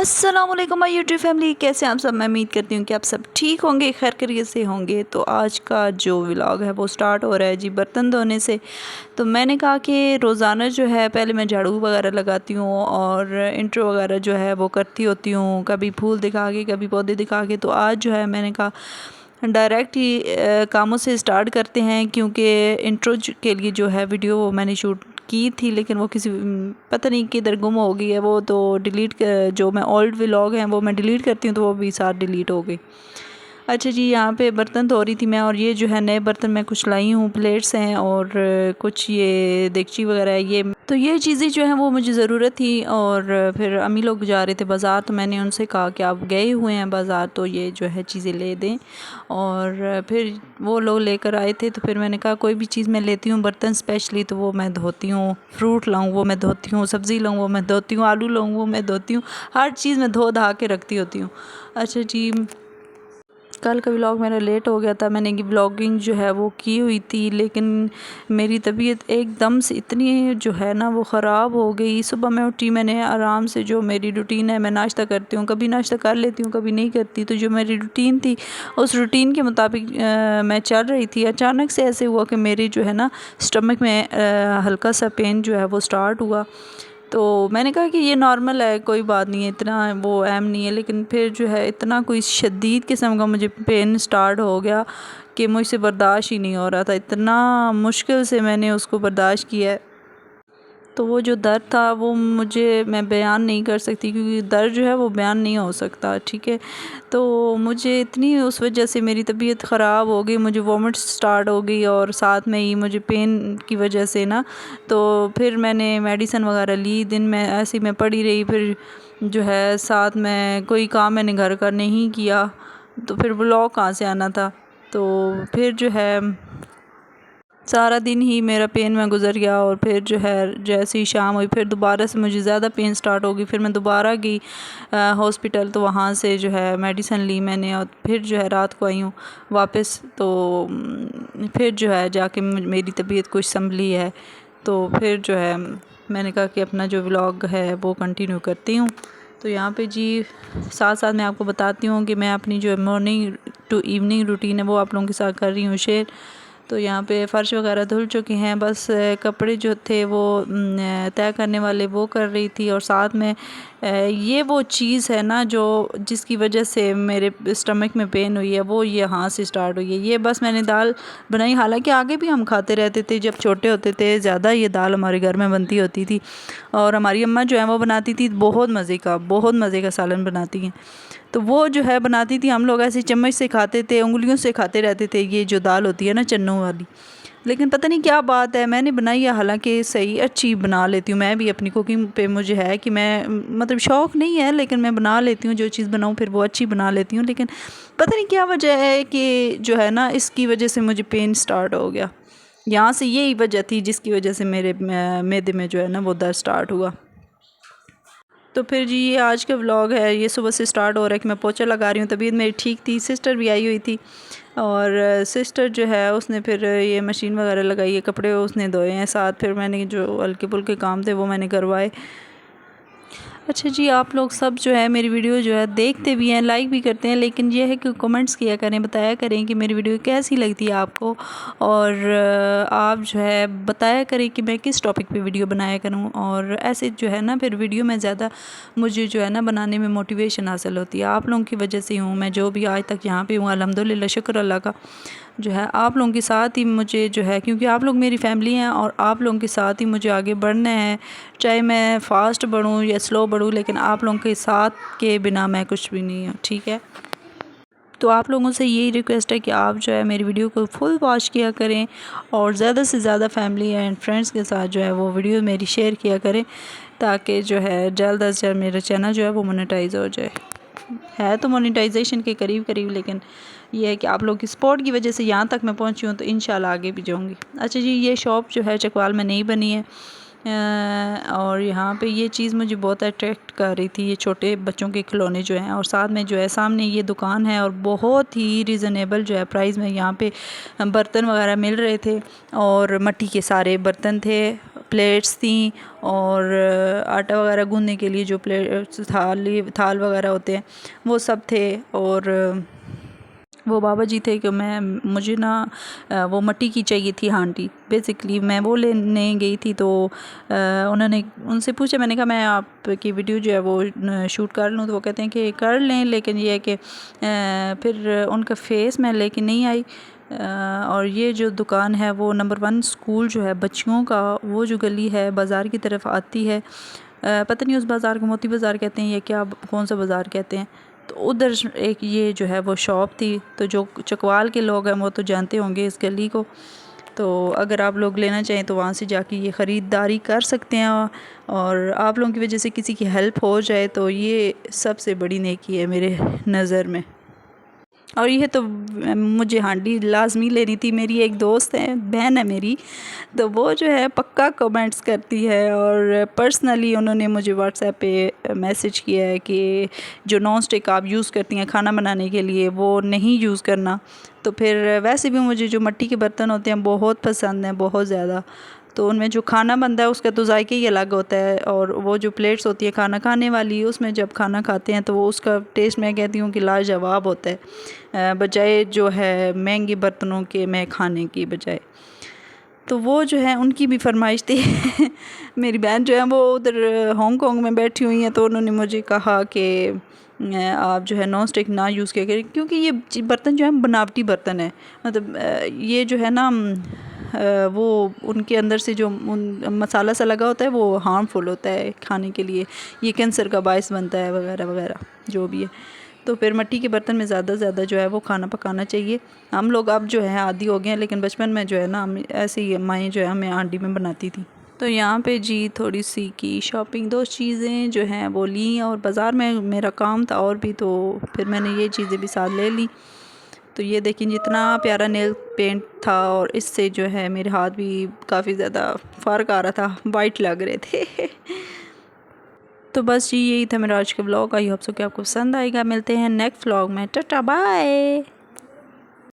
अस्सलाम वालेकुम my YouTube family, कैसे हैं आप सब। मैं उम्मीद करती हूँ कि आप सब ठीक होंगे, खैर खैरियत से होंगे। तो आज का जो व्लॉग है वो स्टार्ट हो रहा है जी बर्तन धोने से। तो मैंने कहा कि रोज़ाना जो है पहले मैं झाड़ू वगैरह लगाती हूँ और इंट्रो वगैरह जो है वो करती होती हूँ, कभी फूल दिखा के कभी पौधे दिखा के। तो आज जो है मैंने कहा डायरेक्ट ही कामों से स्टार्ट करते हैं, क्योंकि इंट्रो के लिए जो है वीडियो वो मैंने शूट की थी, लेकिन वो किसी पता नहीं किधर गुम हो गई है। वो तो डिलीट जो मैं ओल्ड व्लॉग हैं वो मैं डिलीट करती हूँ तो वो भी साथ डिलीट हो गई। अच्छा जी, यहाँ पे बर्तन धो रही थी मैं, और ये जो है नए बर्तन मैं कुछ लाई हूँ, प्लेट्स हैं और कुछ ये देगची वगैरह है। ये चीज़ें जो हैं वो मुझे ज़रूरत थी। और फिर अम्मी लोग जा रहे थे बाज़ार, तो मैंने उनसे कहा कि आप गए हुए हैं बाज़ार तो ये जो है चीज़ें ले दें। और फिर वो लोग लेकर आए थे, तो फिर मैंने कहा कोई भी चीज़ मैं लेती हूँ बर्तन स्पेशली तो वो मैं धोती हूँ। फ्रूट लाऊँ वो मैं धोती हूँ, सब्ज़ी लाऊँ वो मैं धोती हूँ, आलू लाऊँ वो मैं धोती हूँ, हर चीज़ मैं धो धा के रखती होती हूँ। अच्छा जी, कल का व्लॉग मेरा लेट हो गया था। मैंने कि व्लॉगिंग जो है वो की हुई थी, लेकिन मेरी तबीयत एकदम से इतनी जो है ना वो ख़राब हो गई। सुबह मैं उठी, मैंने आराम से जो मेरी रूटीन है, मैं नाश्ता करती हूँ, कभी नाश्ता कर लेती हूँ कभी नहीं करती। तो जो मेरी रूटीन थी उस रूटीन के मुताबिक मैं चल रही थी। अचानक से ऐसे हुआ कि मेरी जो है ना स्टमक में हल्का सा पेन जो है वो स्टार्ट हुआ। तो मैंने कहा कि ये नॉर्मल है, कोई बात नहीं है, इतना वो अहम नहीं है। लेकिन फिर जो है इतना कोई शदीद किस्म का मुझे पेन स्टार्ट हो गया कि मुझसे बर्दाश्त ही नहीं हो रहा था। इतना मुश्किल से मैंने उसको बर्दाश्त किया है। तो वो जो दर्द था वो मैं बयान नहीं कर सकती, क्योंकि दर्द जो है वो बयान नहीं हो सकता, ठीक है। तो मुझे इतनी उस वजह से मेरी तबीयत ख़राब हो गई, मुझे वॉमिट स्टार्ट हो गई और साथ में ही मुझे पेन की वजह से ना, तो फिर मैंने मेडिसिन वगैरह ली। दिन में ऐसे ही मैं पड़ी रही। फिर जो है साथ में कोई काम मैंने घर का नहीं किया, तो फिर व्लॉग कहाँ से आना था। तो फिर जो है सारा दिन ही मेरा पेन में गुजर गया। और फिर जो है जैसे ही शाम हुई फिर दोबारा से मुझे ज़्यादा पेन स्टार्ट हो गई। फिर मैं दोबारा गई हॉस्पिटल, तो वहाँ से जो है मेडिसिन ली मैंने, और फिर जो है रात को आई हूँ वापस। तो फिर जो है जाके मेरी तबीयत कुछ संभली है। तो फिर जो है मैंने कहा कि अपना जो व्लॉग है वो कंटिन्यू करती हूँ। तो यहाँ पे जी साथ साथ मैं आपको बताती हूँ कि मैं अपनी जो मॉर्निंग टू इवनिंग रूटीन है वो आप लोगों के साथ कर रही हूँ शेयर। तो यहाँ पे फ़र्श वगैरह धुल चुके हैं, बस कपड़े जो थे वो तय करने वाले वो कर रही थी। और साथ में ये वो चीज़ है ना जो जिसकी वजह से मेरे स्टमक में पेन हुई है, वो यहाँ से स्टार्ट हुई है। ये बस मैंने दाल बनाई, हालांकि आगे भी हम खाते रहते थे जब छोटे होते थे, ज़्यादा ये दाल हमारे घर में बनती होती थी। और हमारी अम्मा जो है वो बनाती थी बहुत मज़े का सालन बनाती हैं। तो वो जो है बनाती थी, हम लोग ऐसे चम्मच से खाते थे, उंगलियों से खाते रहते थे, ये जो दाल होती है ना चन्नों वाली। लेकिन पता नहीं क्या बात है, मैंने बनाई है, हालांकि सही अच्छी बना लेती हूँ। मैं भी अपनी कुकिंग पे मुझे है कि मैं मतलब शौक़ नहीं है, लेकिन मैं बना लेती हूँ, जो चीज़ बनाऊँ फिर वो अच्छी बना लेती हूँ। लेकिन पता नहीं क्या वजह है कि जो है ना इसकी वजह से मुझे पेन स्टार्ट हो गया। यहाँ से यही वजह थी जिसकी वजह से मेरे मैदे में जो है ना वो दर्द स्टार्ट हुआ। तो फिर जी ये आज का व्लॉग है, ये सुबह से स्टार्ट हो रहा है कि मैं पोछा लगा रही हूँ। तबीयत मेरी ठीक थी, सिस्टर भी आई हुई थी, और सिस्टर जो है उसने फिर ये मशीन वगैरह लगाई है, कपड़े उसने धोए हैं साथ। फिर मैंने जो हल्के फुल्के काम थे वो मैंने करवाए। अच्छा जी, आप लोग सब जो है मेरी वीडियो जो है देखते भी हैं, लाइक भी करते हैं, लेकिन ये है कि कमेंट्स किया करें, बताया करें कि मेरी वीडियो कैसी लगती है आपको। और आप जो है बताया करें कि मैं किस टॉपिक पे वीडियो बनाया करूं। और ऐसे जो है ना फिर वीडियो में ज़्यादा मुझे जो है ना बनाने में मोटिवेशन हासिल होती है। आप लोगों की वजह से हूँ मैं जो भी आज तक यहाँ पे हूँ, अल्हम्दुलिल्लाह, शुक्र अल्लाह का। जो है आप लोगों के साथ ही मुझे जो है, क्योंकि आप लोग मेरी फैमिली हैं और आप लोगों के साथ ही मुझे आगे बढ़ना है। चाहे मैं फ़ास्ट बढ़ूँ या स्लो बढ़ूँ, लेकिन आप लोगों के साथ के बिना मैं कुछ भी नहीं हूँ, ठीक है। तो आप लोगों से यही रिक्वेस्ट है कि आप जो है मेरी वीडियो को फुल वॉच किया करें, और ज़्यादा से ज़्यादा फैमिली एंड फ्रेंड्स के साथ जो है वो वीडियो मेरी शेयर किया करें, ताकि जो है जल्द अज जल्द मेरा चैनल जो है वो मोनेटाइज हो जाए। है तो मोनेटाइजेशन के करीब करीब, लेकिन ये है कि आप लोग की सपोर्ट की वजह से यहाँ तक मैं पहुँची हूँ, तो इंशाल्लाह आगे भी जाऊँगी। अच्छा जी, ये शॉप जो है चकवाल में नहीं बनी है, और यहाँ पे ये चीज़ मुझे बहुत अट्रैक्ट कर रही थी, ये छोटे बच्चों के खिलौने जो हैं। और साथ में जो है सामने ये दुकान है, और बहुत ही रीज़नेबल जो है प्राइस में यहाँ पे बर्तन वगैरह मिल रहे थे, और मिट्टी के सारे बर्तन थे। प्लेट्स थी और आटा वगैरह गूंदने के लिए जो प्लेट्स थाल वगैरह होते हैं वो सब थे। और वो बाबा जी थे कि मुझे ना वो मिट्टी की चाहिए थी हांडी। बेसिकली मैं वो लेने गई थी तो उन्होंने उनसे पूछा, मैंने कहा मैं आपकी वीडियो जो है वो शूट कर लूँ, तो वो कहते हैं कि कर लें, लेकिन ये है कि फिर उनका फेस मैं लेके नहीं आई। और ये जो दुकान है वो नंबर 1 स्कूल जो है बच्चियों का, वो जो गली है बाज़ार की तरफ आती है, पता नहीं उस बाज़ार को मोती बाज़ार कहते हैं या क्या, कौन सा बाज़ार कहते हैं। तो उधर एक ये जो है वो शॉप थी। तो जो चकवाल के लोग हैं वो तो जानते होंगे इस गली को। तो अगर आप लोग लेना चाहें तो वहाँ से जाके ये ख़रीदारी कर सकते हैं, और आप लोगों की वजह से किसी की हेल्प हो जाए तो ये सबसे बड़ी नेकी है मेरे नज़र में। और ये तो मुझे हांडी लाजमी लेनी थी। मेरी एक दोस्त है, बहन है मेरी, तो वो जो है पक्का कमेंट्स करती है, और पर्सनली उन्होंने मुझे व्हाट्सएप पे मैसेज किया है कि जो नॉन स्टिक आप यूज़ करती हैं खाना बनाने के लिए वो नहीं यूज़ करना। तो फिर वैसे भी मुझे जो मिट्टी के बर्तन होते हैं बहुत पसंद हैं, बहुत ज़्यादा। तो उनमें जो खाना बनता है उसका तो जायका ही अलग होता है, और वो जो प्लेट्स होती है खाना खाने वाली, उसमें जब खाना खाते हैं तो वो उसका टेस्ट मैं कहती हूँ कि लाजवाब होता है, बजाय जो है महंगे बर्तनों के मैं खाने की बजाय। तो वो जो है उनकी भी फरमाइश थी मेरी बहन जो है वो उधर हांगकांग में बैठी हुई हैं, तो उन्होंने मुझे कहा कि आप जो है नॉन स्टिक ना यूज़ किया करें, क्योंकि ये बर्तन जो है बनावटी बर्तन है। मतलब ये जो है ना वो उनके अंदर से जो मसाला सा लगा होता है वो हार्मफुल होता है खाने के लिए, ये कैंसर का बायस बनता है वगैरह वगैरह जो भी है। तो फिर मिट्टी के बर्तन में ज़्यादा से ज़्यादा जो है वो खाना पकाना चाहिए। हम लोग अब जो है आदी हो गए हैं, लेकिन बचपन में जो है ना हम ऐसे ही माएँ जो है हमें हांडी में बनाती थी। तो यहाँ पे जी थोड़ी सी की शॉपिंग, 2 चीज़ें जो हैं वो ली, और बाज़ार में मेरा काम था और भी, तो फिर मैंने ये चीज़ें भी साथ ले ली। तो ये देखिए जितना प्यारा नेल पेंट था, और इससे जो है मेरे हाथ भी काफ़ी ज़्यादा फ़र्क आ रहा था, वाइट लग रहे थे तो बस जी यही था मेरा आज का व्लॉग। आई होप सो कि आपको पसंद आएगा। मिलते हैं नेक्स्ट व्लॉग में। Tata bye.